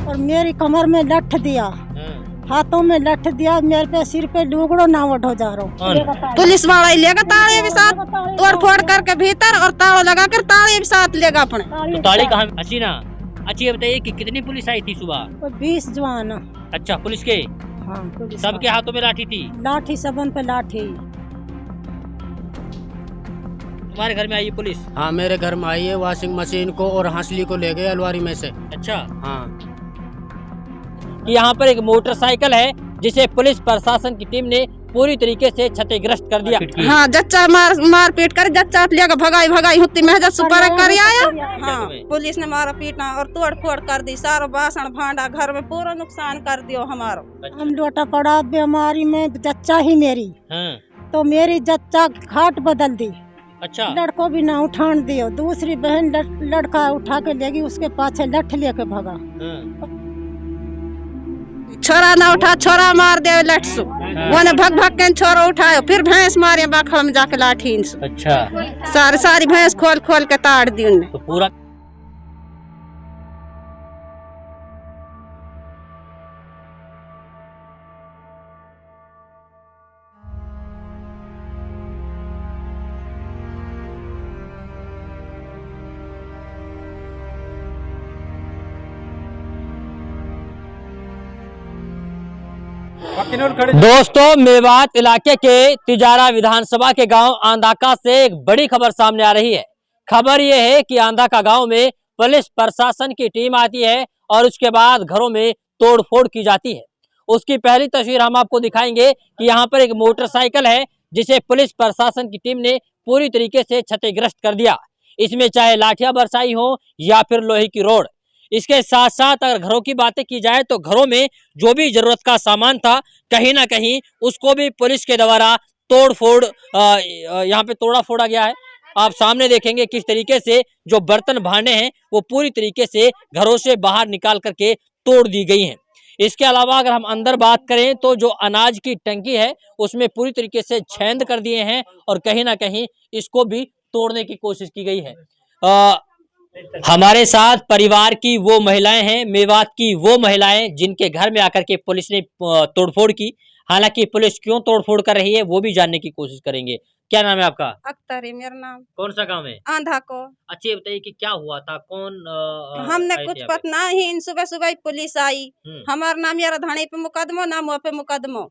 और मेरी कमर में लठ दिया, हाथों में लठ दिया, मेरे पे सिर पे लुगड़ो ना उठो जा रहा। पुलिस वाला ही लेगा ताले भी साथ, तोड़ फोड़ करके भीतर और ताला लगा कर ताले भी साथ लेगा अपने। तो ताले कहाँ? हसीना, अच्छी बताइए कि कितनी पुलिस आई थी सुबह? 20 जवान। अच्छा, पुलिस के? हाँ, पुलिस सबके हाथों में लाठी थी? लाठी, सबन पे लाठी। तुम्हारे घर में आई है पुलिस? हाँ, मेरे घर में आई है। वॉशिंग मशीन को और हंसली को ले गए अलवारी में से। अच्छा। हाँ, यहाँ पर एक मोटरसाइकिल है जिसे पुलिस प्रशासन की टीम ने पूरी तरीके से क्षतिग्रस्त कर दिया। हाँ, जच्चा मार पीट कर जच्चा लेकर भगाई होती महजत सुपर कर आया। हाँ, पुलिस ने मारा पीटा और तोड़ फोड़ कर दी, सारा बासन भांडा घर में पूरा नुकसान कर दियो हमारा। अच्छा। हम लोटा पड़ा बीमारी में, जच्चा ही मेरी। हाँ। तो मेरी जच्चा खाट बदल दी। अच्छा। लड़को भी ना उठान दियो, दूसरी बहन लड़का उठा के लेगी, उसके पाछे लठ लेके भगा। हाँ। छोरा ना उठा, छोरा मार दे लठ से। वो ने भग के छोरा उठायो, फिर भैंस मारे बाखड़ में जाके लाठी से। अच्छा। सारी भैंस खोल के ताड़ दी उन्हें। तो पूरा दोस्तों, मेवात इलाके के तिजारा विधानसभा के गांव आंधाका से एक बड़ी खबर सामने आ रही है। खबर यह है कि आंधाका गांव में पुलिस प्रशासन की टीम आती है और उसके बाद घरों में तोड़फोड़ की जाती है। उसकी पहली तस्वीर हम आपको दिखाएंगे कि यहाँ पर एक मोटरसाइकिल है जिसे पुलिस प्रशासन की टीम ने पूरी तरीके से क्षतिग्रस्त कर दिया। इसमें चाहे लाठियां बरसाई हो या फिर लोहे की रोड। इसके साथ साथ अगर घरों की बातें की जाए तो घरों में जो भी जरूरत का सामान था, कहीं ना कहीं उसको भी पुलिस के द्वारा तोड़-फोड़ यहाँ पे तोड़ा फोड़ा गया है। आप सामने देखेंगे किस तरीके से जो बर्तन भांडे हैं वो पूरी तरीके से घरों से बाहर निकाल करके तोड़ दी गई हैं। इसके अलावा अगर हम अंदर बात करें तो जो अनाज की टंकी है उसमें पूरी तरीके से छेद कर दिए हैं और कहीं ना कहीं इसको भी तोड़ने की कोशिश की गई है। हमारे साथ परिवार की वो महिलाएं हैं, मेवात की वो महिलाएं जिनके घर में आकर के पुलिस ने तोड़फोड़ की। हालांकि पुलिस क्यों तोड़फोड़ कर रही है वो भी जानने की कोशिश करेंगे। क्या नाम है आपका? अख्तर है मेरा नाम। कौन सा गांव है? आंधा को। अच्छी बताइए कि क्या हुआ था, कौन हमने कुछ पता नहीं, सुबह सुबह पुलिस आई। हमारा नाम यार धानी पे मुकदमो, नाम पे मुकदमो।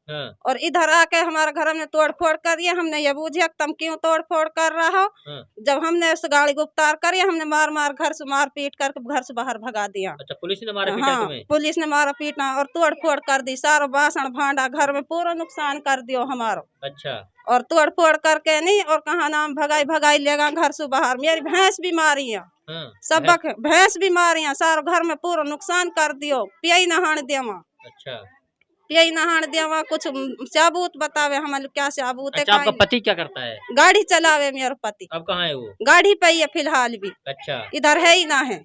और इधर आके हमारे घर में तोड़ फोड़ कर दिया। हमने ये बूझे तुम क्यों तोड़ फोड़ कर रहा हो। जब हमने उस गाड़ी को उतार कर हमने मार घर से मार पीट कर घर से बाहर भगा दिया। अच्छा, पुलिस ने मारा पीटा तुम्हें? पुलिस ने मारा पीटा और तोड़ फोड़ कर दी, सारा बासन भांडा घर में पूरा नुकसान कर दियो हमारा। अच्छा। और तोड़ फोड़ करके नहीं और कहा नाम भगाई लेगा घर से बाहर। मेरी भैंस भी मारी है, सबक भैंस भी मारी है, सारा घर में पूरा नुकसान कर दियो। पियाई नहान देवा। अच्छा। पियाई नहान देवा, कुछ सबूत बतावे हमारे क्या सबूत है। अच्छा, आपका पति क्या करता है? गाड़ी चलावे मेरा पति। अब कहाँ है वो? गाड़ी पे ही फिलहाल भी। अच्छा। इधर है ही ना है।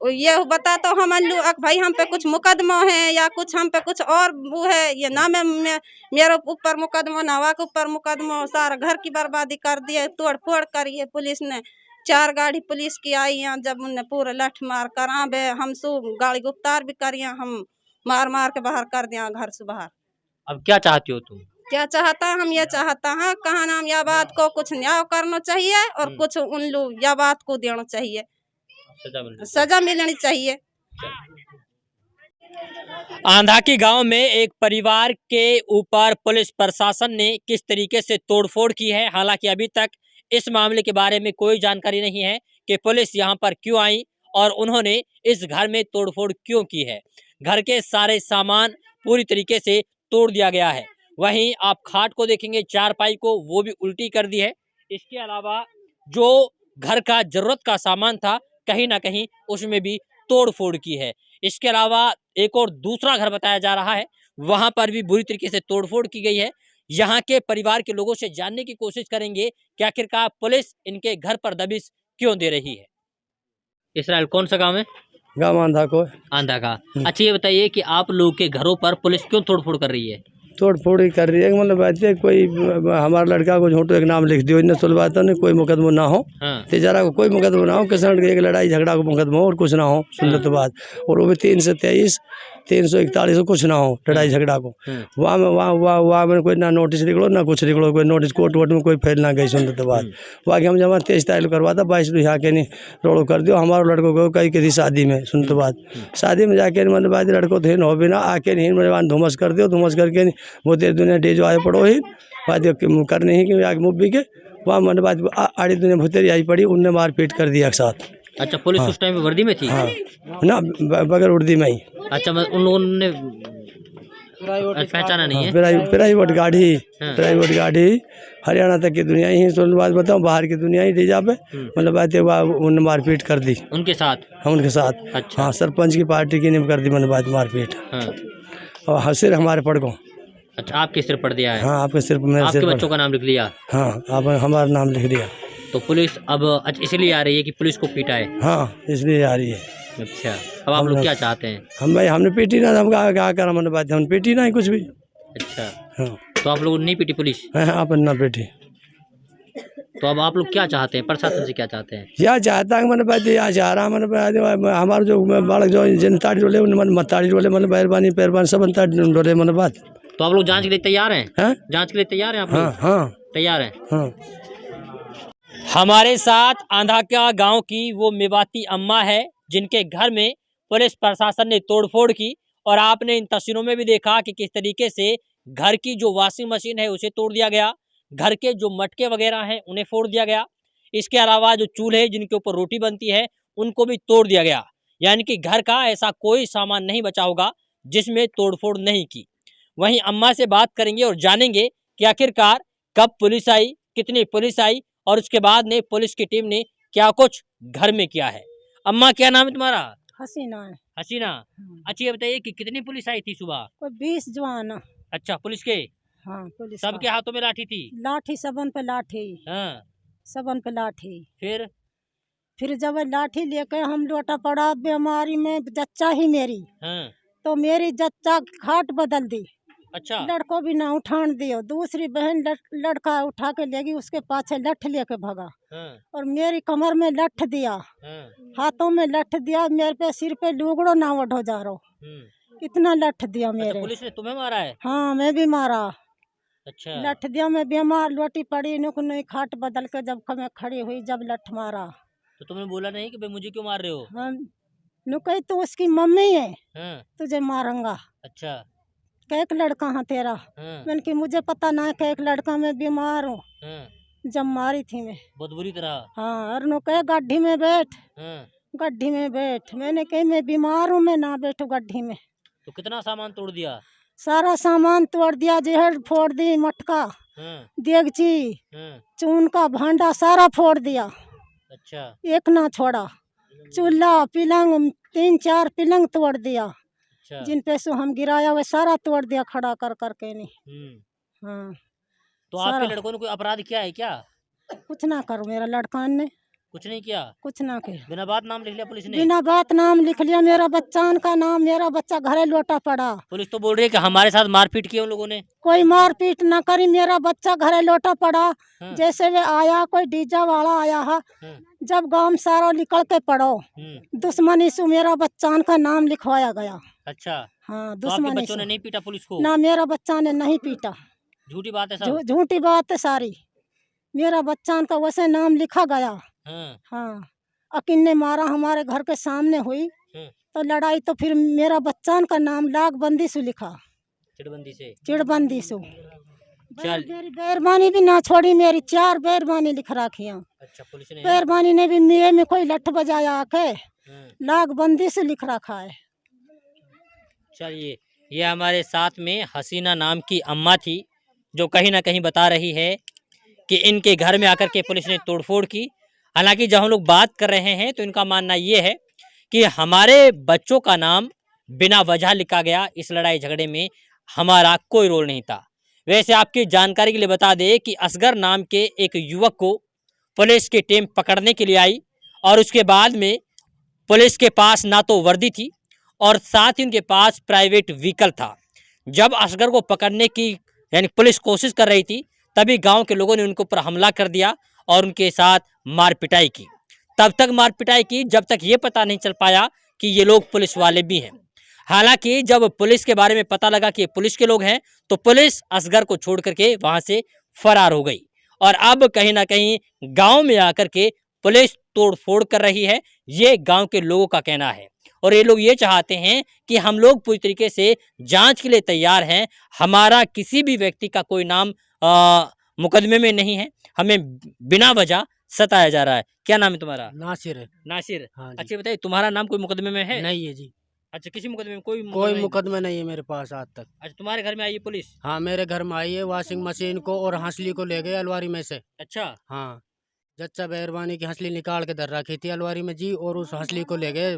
ये बता तो हम भाई हम पे कुछ मुकदमा है या कुछ हम पे कुछ और वो है, ये ना मेरे ऊपर मुकदमा, नावा के ऊपर मुकदमा, सारा घर की बर्बादी कर दिए, तोड़ फोड़ करी है। पुलिस ने 4 गाड़ी पुलिस की आई है, जब उन्हें पूरे लठ मार कर हम गाड़ी गुप्तार भी करिए, हम मार के बाहर कर दिया घर से बाहर। अब क्या चाहती हो तुम? क्या चाहता हम ये चाहता है कहा नाम या बात को कुछ न्याय करना चाहिए और कुछ उन लोग या बात को देना चाहिए, सजा मिलनी चाहिए। आंधाकी गांव में एक परिवार के ऊपर पुलिस प्रशासन ने किस तरीके से तोड़फोड़ की है, हालांकि अभी तक इस मामले के बारे में कोई जानकारी नहीं है कि पुलिस यहां पर क्यों आई और उन्होंने इस घर में तोड़फोड़ क्यों की है। घर के सारे सामान पूरी तरीके से तोड़ दिया गया है। वहीं आप खाट को देखेंगे, चारपाई को, वो भी उल्टी कर दी है। इसके अलावा जो घर का जरूरत का सामान था कहीं ना कहीं उसमें भी तोड़ फोड़ की है। इसके अलावा एक और दूसरा घर बताया जा रहा है, वहां पर भी बुरी तरीके से तोड़ फोड़ की गई है। यहाँ के परिवार के लोगों से जानने की कोशिश करेंगे कि आखिरकार पुलिस इनके घर पर दबिश क्यों दे रही है। इसराइल, कौन सा गांव है? गाँव आंधा को। आंधा का। अच्छा, ये बताइए कि आप लोगों के घरों पर पुलिस क्यों तोड़ फोड़ कर रही है? तोड़ फोड़ ही कर रही है। मतलब बात है कोई हमारा लड़का को झूठो एक नाम लिख दियो, इन्हें सुलवाता नहीं, कोई मुकदमा ना हो, तिजारा को कोई मुकदमा ना हो, किसान के एक लड़ाई झगड़ा को मुकदमा हो और कुछ ना हो, सुनने तो बात। और वो भी 323 341 कुछ ना हो लड़ाई झगड़ा को। वहाँ में कोई ना नोटिस निकलो ना कुछ निकलो, कोई नोटिस कोर्ट वोट में कोई फैल ना गई, सुनते तो बात। बाकी हम जमा 23 तारीख करवाता, 22 यहाँ के नहीं रोड कर दियो हमारे लड़कों को कहीं किसी शादी में, सुनते बात। शादी में जाके मतलब बात लड़कों तो हो भी ना आके नहीं मतलब धुमस कर दियो, धुमस करके नहीं वो तेरी दुनिया डे जो आए पड़ो ही बात करने ही कि आगे मुब्बी के वहाँ मन बात आड़ी दुनिया भुतेरी आई पड़ी, उनने मारपीट कर दिया एक साथ। अच्छा, पुलिस उस टाइम पे वर्दी में थी? हाँ ना, बगैर उर्दी में ही। अच्छा, उन लोगों ने पहचाना नहीं है? प्राइवेट गाड़ी हरियाणा तक की दुनिया ही, सुन बात बताओ, बाहर की दुनिया ही डीजा पे मतलब बात उन्होंने मारपीट कर दी उनके साथ। हाँ उनके साथ। अच्छा। हाँ सरपंच की पार्टी की ने कर दी मतलब बात मारपीट। और हंसिर हमारे पड़को। अच्छा, आपके सिर पड़ दिया है? हाँ आपके सिर पर, आपके बच्चों का नाम लिख लिया? हाँ आप हमारा नाम लिख दिया। तो पुलिस अब इसलिए आ रही है कि पुलिस को पीटा है? हाँ इसलिए आ रही है। अच्छा, अब आप लोग क्या चाहते हैं? हम भाई हमने पीटी ना, हम क्या कर हमने बात, हम पीटी ना कुछ भी। अच्छा हाँ, तो आप लोग नहीं पीटी पुलिस? आप ना पीटी। तो अब आप लोग क्या चाहते हैं, प्रशासन से क्या चाहते हैं? या चाहता है मैंने बात या चाह रहा मैंने हमारे जो बालक जो जिन ताड़ी डोले उन ताड़ी डोले मतलब पैरबानी सब डोले मैंने बात। तो आप लोग जांच के लिए तैयार हैं? जांच के लिए तैयार हैं आप लोग? हाँ तैयार हैं। हाँ। हमारे साथ आंधाका गांव की वो मेवाती अम्मा है जिनके घर में पुलिस प्रशासन ने तोड़फोड़ की, और आपने इन तस्वीरों में भी देखा कि किस तरीके से घर की जो वॉशिंग मशीन है उसे तोड़ दिया गया, घर के जो मटके वगैरह हैं उन्हें फोड़ दिया गया, इसके अलावा जो चूल्हे जिनके ऊपर रोटी बनती है उनको भी तोड़ दिया गया। यानी कि घर का ऐसा कोई सामान नहीं बचा होगा जिसमें तोड़फोड़ नहीं की। वहीं अम्मा से बात करेंगे और जानेंगे कि आखिरकार कब पुलिस आई, कितनी पुलिस आई, और उसके बाद ने पुलिस की टीम ने क्या कुछ घर में किया है। अम्मा क्या नाम है तुम्हारा? हसीना है। हसीना। अच्छा ये बताइए कि कितनी पुलिस आई थी सुबह? कोई 20 जवान। अच्छा, पुलिस के? हाँ पुलिस सबके हाथों में लाठी थी? लाठी सबन पे लाठी। हाँ। सबन पे लाठी। फिर जब लाठी लेके हम लोटा पड़ा बीमारी में जच्चा ही मेरी। हाँ। तो मेरी जच्चा खाट बदल दी। अच्छा। लड़को भी ना उठान दियो, दूसरी बहन लड़का उठा के लेगी, उसके पाछे लठ लेके भागा। और मेरी कमर में लठ दिया, हाथों में लठ दिया, मेरे पे सिर पे लुगड़ो ना उठो जा रहा, इतना लठ दिया मेरे। पुलिस ने तुम्हें मारा है? हाँ मैं भी मारा। अच्छा। लठ दिया, मैं बीमार लोटी पड़ी, नहीं खाट बदल के जब मैं खड़ी हुई जब लठ मारा। तो तुमने बोला नहीं कि भाई मुझे क्यों मार रहे हो? हम कही तू उसकी मम्मी है, तुझे मारूंगा। अच्छा। एक लड़का हाँ तेरा? मैंने कि मुझे पता ना है कि एक लड़का, मैं बीमार हूँ। जब मारी थी मैं बहुत बुरी तरह। हाँ, और नो कहे गड्ढी में बैठ। गड्ढी में बैठ, मैंने कही मैं बीमार हूँ, मैं ना बैठू गड्ढी में। तो कितना सामान तोड़ दिया? सारा सामान तोड़ दिया, जहर फोड़ दी, मटका, देगची, चून का भांडा सारा फोड़ दिया। अच्छा। एक ना छोड़ा, चूल्हा पिलंग 3-4 पिलंग तोड़ दिया। अच्छा। जिन पे सो हम गिराया हुआ सारा तोड़ दिया खड़ा कर करके नहीं। हाँ। तो आपके लड़कों ने कोई अपराध किया है क्या? कुछ ना करो, मेरा लड़का ने कुछ नहीं किया? कुछ ना किया। बिना बात नाम लिख लिया पुलिस ने? बिना बात नाम लिख लिया, मेरा बच्चा का नाम, मेरा बच्चा घरे लोटा पड़ा। पुलिस तो बोल रही है कि हमारे साथ मारपीट की उन लोगों ने। कोई मारपीट ना करी, मेरा बच्चा घरे लोटा पड़ा। जैसे वे आया, कोई डीजा वाला आया है, जब गांव सारा निकल के पड़ो, दुश्मनी से मेरा बच्चा का नाम लिखवाया गया। अच्छा। हाँ, तो आपके बच्चों ने नहीं पीटा पुलिस को? ना, मेरा बच्चा ने नहीं पीटा। झूठी बात है सब? झूठी बात है सारी। मेरा बच्चा का वैसे नाम लिखा गया। हाँ। अकिन ने मारा हमारे घर के सामने हुई, तो लड़ाई, तो फिर मेरा बच्चा का नाम लाखबंदी से लिखा। चिड़बंदी से। मेरी बैरबानी भी ना छोड़ी, मेरी 4 बैरबानी लिख रखी। अच्छा, पुलिस ने? बैरबानी ने भी मेरे में कोई लठ बजाया आके, लाखबंदी से लिख रखा है। चलिए, ये हमारे साथ में हसीना नाम की अम्मा थी जो कहीं ना कहीं बता रही है कि इनके घर में आकर के पुलिस ने तोड़फोड़ की। हालांकि जब हम लोग बात कर रहे हैं तो इनका मानना ये है कि हमारे बच्चों का नाम बिना वजह लिखा गया, इस लड़ाई झगड़े में हमारा कोई रोल नहीं था। वैसे आपकी जानकारी के लिए बता दें कि असगर नाम के एक युवक को पुलिस की टीम पकड़ने के लिए आई, और उसके बाद में पुलिस के पास ना तो वर्दी थी और साथ ही उनके पास प्राइवेट व्हीकल था, जब असगर को पकड़ने की यानी पुलिस कोशिश कर रही थी, तभी गांव के लोगों ने उनके ऊपर हमला कर दिया और उनके साथ मार पिटाई की। तब तक मार पिटाई की जब तक ये पता नहीं चल पाया कि ये लोग पुलिस वाले भी हैं। हालांकि जब पुलिस के बारे में पता लगा कि ये पुलिस के लोग हैं, तो पुलिस असगर को छोड़ करके वहां से फरार हो गई और अब कहीं ना कहीं गांव में आकर के पुलिस तोड़फोड़ कर रही है, ये गांव के लोगों का कहना है। और ये लोग ये चाहते हैं कि हम लोग पूरी तरीके से जांच के लिए तैयार हैं, हमारा किसी भी व्यक्ति का कोई नाम मुकदमे में नहीं है, हमें बिना वजह सताया जा रहा है। क्या नाम है तुम्हारा? नासिर है। नासिर। हाँ जी। अच्छा बताइए, तुम्हारा नाम कोई मुकदमे में है? नहीं है जी। अच्छा, किसी मुकदमे में कोई मुकदमा नहीं है मेरे पास आज तक। अच्छा, तुम्हारे घर में आई है पुलिस? हाँ, मेरे घर में आई है, वॉशिंग मशीन को और हंसली को ले गए अलवारी में से। अच्छा। हाँ, जच्चा मेहरबानी की हंसली निकाल के धर रखी थी अलवारी में जी, और उस हंसली को ले गए,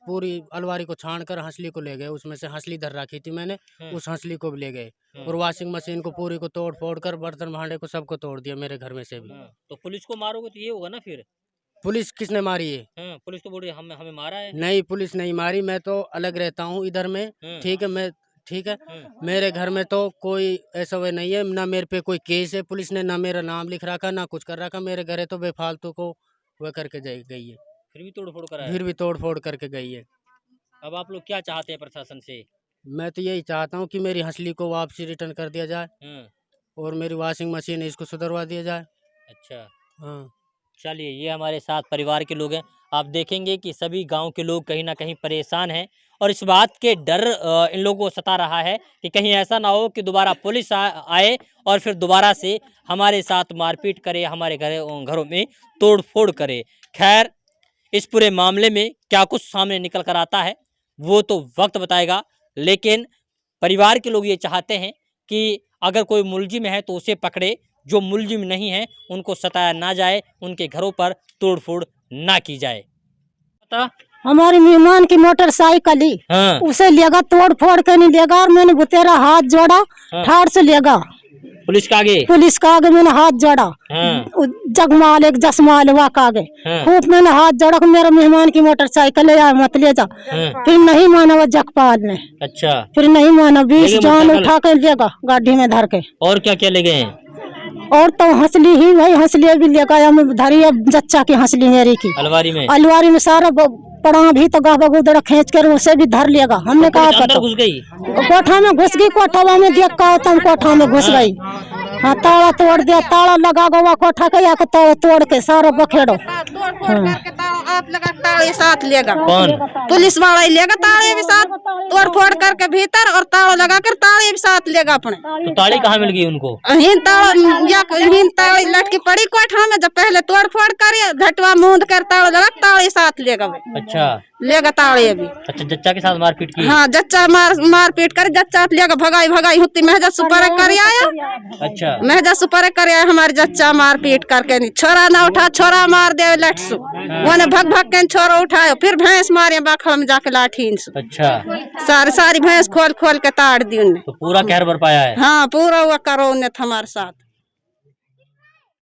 पूरी अलवारी को छान कर हंसली को ले गए। उसमें से हंसली धर रखी थी मैंने, उस हंसली को भी ले गए और वॉशिंग मशीन को पूरी को तोड़ फोड़ कर बर्तन भांडे को सबको तोड़ दिया मेरे घर में से भी। तो पुलिस को मारोगे तो ये होगा ना फिर? पुलिस किसने मारी है? पुलिस तो बोल रही है हमें मारा है। नहीं, पुलिस नहीं मारी, मैं तो अलग रहता हूँ इधर में। ठीक है, ठीक है, मेरे घर में तो कोई ऐसा वे नहीं है, ना मेरे पे कोई केस है, पुलिस ने ना मेरा नाम लिख रखा ना कुछ कर रखा। मेरे घर है तो बेफालतू को वह करके गई है, फिर भी तोड़फोड़ करा है। फिर भी तोड़ फोड़ करके गई है। अब आप लोग क्या चाहते हैं प्रशासन से? मैं तो यही चाहता हूँ कि मेरी हंसली को वापसी रिटर्न कर दिया जाए और मेरी वॉशिंग मशीन है इसको सुधरवा दिया जाए। अच्छा, हाँ। चलिए, ये हमारे साथ परिवार के लोग हैं। आप देखेंगे कि सभी गांव के लोग कहीं ना कहीं परेशान हैं और इस बात के डर इन लोगों को सता रहा है कि कहीं ऐसा ना हो कि दोबारा पुलिस आए और फिर दोबारा से हमारे साथ मारपीट करे, हमारे घरों में तोड़फोड़ करे। खैर, इस पूरे मामले में क्या कुछ सामने निकल कर आता है वो तो वक्त बताएगा, लेकिन परिवार के लोग ये चाहते हैं कि अगर कोई मुलजिम है तो उसे पकड़े, जो मुलजिम नहीं है उनको सताया ना जाए, उनके घरों पर तोड़फोड़ ना की जाए। हमारी मेहमान की मोटरसाइकिल ही उसे लेगा, तोड़ फोड़ के नहीं लेगा और मैंने बुतेरा हाथ जोड़ा, ठाड़ से लेगा पुलिस का आगे मैंने हाथ जोड़ा। जगमाल एक जसमाल हुआ का आगे खूब मैंने हाथ जोड़ा, मेरा मेहमान की मोटरसाइकिल है मत ले जा। फिर नहीं माना वो जगपाल ने। अच्छा, फिर नहीं माना, 20 जान उठा के लेगा गाड़ी में धर के। और क्या क्या ले गए? और तो हंसली ही भाई, हंसली भी ले गया, धरी जच्चा की हंसली मेरी की अलवारी में सारा पड़ा भी तो गाह बगुदड़ा खींच कर उसे भी धर लेगा। हमने कहा अंदर घुस गई, कोठा में घुस गई, कोठा में देख का तुम कोठा में घुस गई। हाँ, ताला तोड़ दिया, ताला लगा गवा कोठा का, या तोड़ के सारा बखेड़ो। आप लगा ताले साथ लेगा, कौन? पुलिस वाला ही लेगा, ताले भी साथ तोड़ फोड़ करके भीतर और ताला लगा कर ताले भी साथ लेगा अपने। तो ताली कहाँ मिल गई उनको? ताली लटकी पड़ी कोठा में, जब पहले तोड़ फोड़ कर घटवा मूंद कर ताला लगा, ताले साथ लेगा। अच्छा, लेगा ताले भी। अच्छा, जच्चा के साथ मारपीट की? हाँ, जच्चा मारपीट कर, जच्चा लेगा भगाई हुत्ती महजा सुपर कर आया। अच्छा, महजा सुपर कर आया हमारे जच्चा मारपीट करके, छोरा ना उठा, छोरा मार दे लटसू, वो ने भग के छोरा उठायो, फिर भैंस मारे बाखा में जाके लाठी से। अच्छा, सारी भैंस खोल के ताड़ दी उन्हें। तो पूरा कहर बरपाया है? हाँ, पूरा वो करो उन्हें हमारे साथ।